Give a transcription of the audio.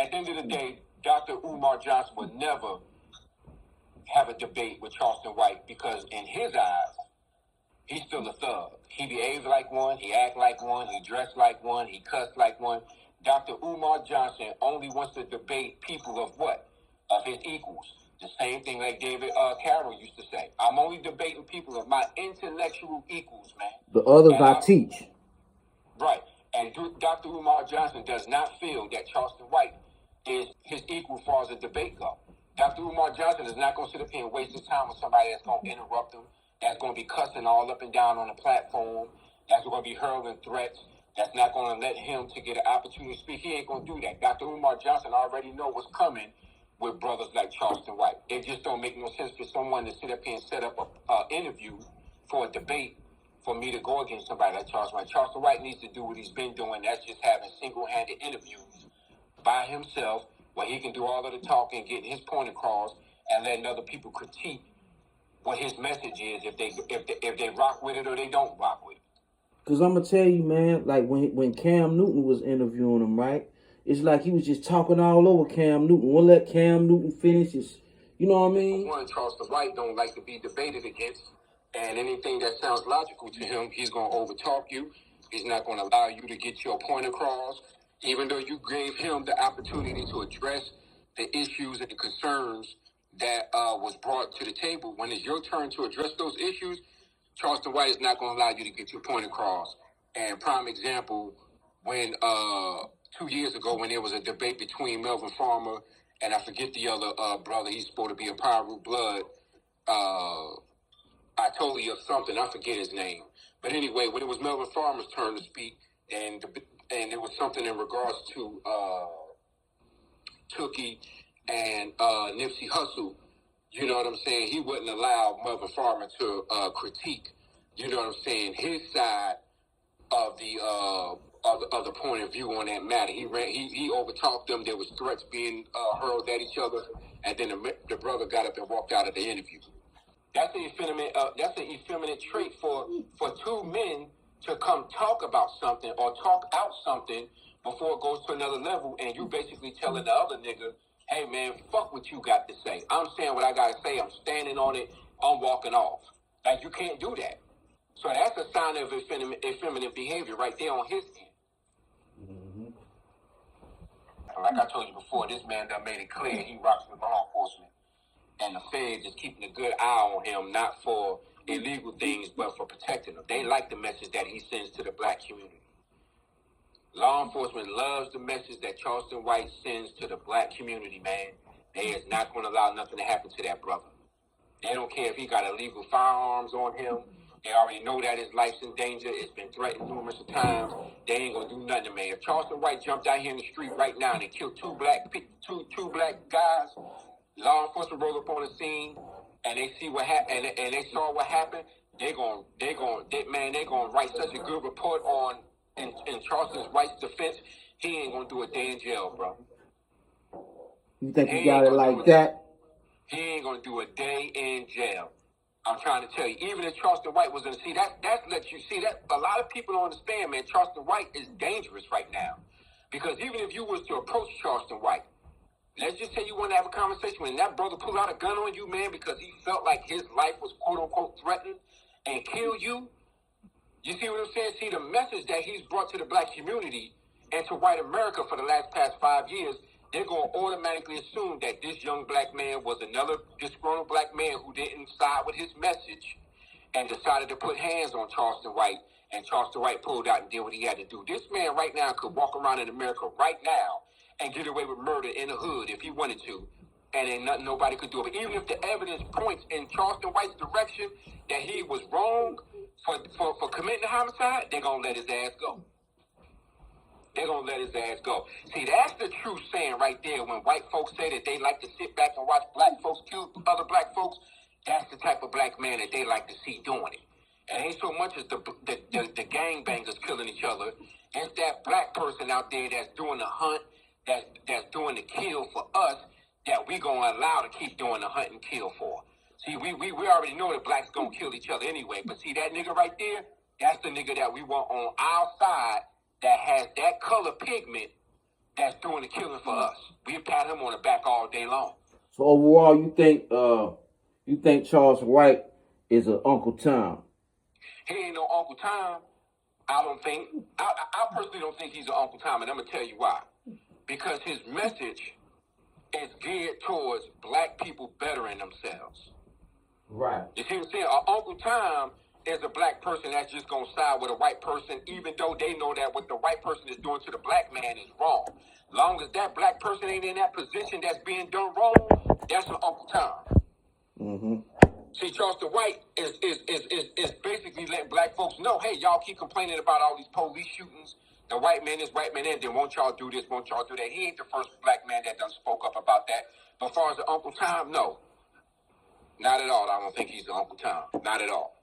at the end of the day, Dr. Umar Johnson would never have a debate with Charleston White because in his eyes, he's still a thug. He behaves like one, he act like one, he dressed like one, he cussed like one. Dr. Umar Johnson only wants to debate people of what? Of his equals. The same thing like David Carroll used to say. I'm only debating people of my intellectual equals, man. The others I teach. Right. And Dr. Umar Johnson does not feel that Charleston White is his equal as far as a debate goes. Dr. Umar Johnson is not going to sit up here and waste his time with somebody that's going to interrupt him, that's going to be cussing all up and down on the platform, that's going to be hurling threats, that's not going to let him to get an opportunity to speak. He ain't going to do that. Dr. Umar Johnson already know what's coming with brothers like Charleston White. It just don't make no sense for someone to sit up here and set up an interview for a debate for me to go against somebody like Charleston White. Charleston White needs to do what he's been doing. That's just having single-handed interviews by himself where he can do all of the talking, getting his point across, and letting other people critique what his message is, if they rock with it or they don't rock with it. Because I'm going to tell you, man, like when Cam Newton was interviewing him, right? It's like he was just talking all over Cam Newton. Won't let Cam Newton finish his, you know what I mean? One, Charleston White don't like to be debated against, and anything that sounds logical to him, he's going to overtalk you. He's not going to allow you to get your point across, even though you gave him the opportunity to address the issues and the concerns that was brought to the table. When it's your turn to address those issues, Charleston White is not going to allow you to get your point across. And prime example, when 2 years ago, when there was a debate between Melvin Farmer and I forget the other brother, he's supposed to be a Pyro Blood, I told you of something, I forget his name. But anyway, when it was Melvin Farmer's turn to speak, and it was something in regards to Tookie and Nipsey Hussle, you know what I'm saying? He wouldn't allow Melvin Farmer to critique, you know what I'm saying, his side of the point of view on that matter. He overtalked them. There was threats being hurled at each other, and then the brother got up and walked out of the interview. That's an effeminate trait for two men to come talk about something or talk out something before it goes to another level, and you basically telling the other nigga, hey man, fuck what you got to say. I'm saying what I gotta say. I'm standing on it. I'm walking off. Like, you can't do that. So that's a sign of effeminate behavior right there on his end. Mm-hmm. Like I told you before, this man done made it clear he rocks with law enforcement. And the feds is keeping a good eye on him, not for illegal things, but for protecting them. They like the message that he sends to the black community. Law enforcement loves the message that Charleston White sends to the black community, man. They is not going to allow nothing to happen to that brother. They don't care if he got illegal firearms on him. They already know that his life's in danger. It's been threatened numerous times. They ain't gonna do nothing, man. If Charleston White jumped out here in the street right now and they killed two black guys, law enforcement rolled up on the scene and they see what happened and they saw what happened. They gonna write such a good report on in Charleston White's defense. He ain't gonna do a day in jail, bro. You think he got it like that? He ain't gonna do a day in jail. I'm trying to tell you, even if Charleston White was going to see that lets you see that a lot of people don't understand, man. Charleston White is dangerous right now, because even if you was to approach Charleston White, let's just say you want to have a conversation when that brother pulled out a gun on you, man, because he felt like his life was quote unquote threatened and kill you. You see what I'm saying? See the message that he's brought to the black community and to white America for the past 5 years. They're going to automatically assume that this young black man was another disgruntled black man who didn't side with his message and decided to put hands on Charleston White, and Charleston White pulled out and did what he had to do. This man right now could walk around in America right now and get away with murder in the hood if he wanted to, and ain't nothing nobody could do. But even if the evidence points in Charleston White's direction that he was wrong for committing a homicide, they're going to let his ass go. They're going to let his ass go. See, that's the true saying right there. When white folks say that they like to sit back and watch black folks kill other black folks, that's the type of black man that they like to see doing it. It ain't so much as the gangbangers killing each other. It's that black person out there that's doing the hunt, that's doing the kill for us, that we going to allow to keep doing the hunt and kill for. See, we already know that blacks going to kill each other anyway. But see, that nigga right there, that's the nigga that we want on our side, that has that color pigment that's doing the killing for us. We pat him on the back all day long. So overall, you think Charles White is an Uncle Tom? He ain't no Uncle Tom. I don't think. I personally don't think he's an Uncle Tom, and I'm gonna tell you why. Because his message is geared towards black people bettering themselves. Right. You see what I'm saying? Uncle Tom is a black person that's just gonna side with a white person, even though they know that what the white person is doing to the black man is wrong. Long as that black person ain't in that position that's being done wrong, that's an Uncle Tom. Mm-hmm. See, Charleston White is basically letting black folks know, hey, y'all keep complaining about all these police shootings. The white man is white man, and then won't y'all do this, won't y'all do that? He ain't the first black man that done spoke up about that. But as far as the Uncle Tom, no. Not at all. I don't think he's the Uncle Tom. Not at all.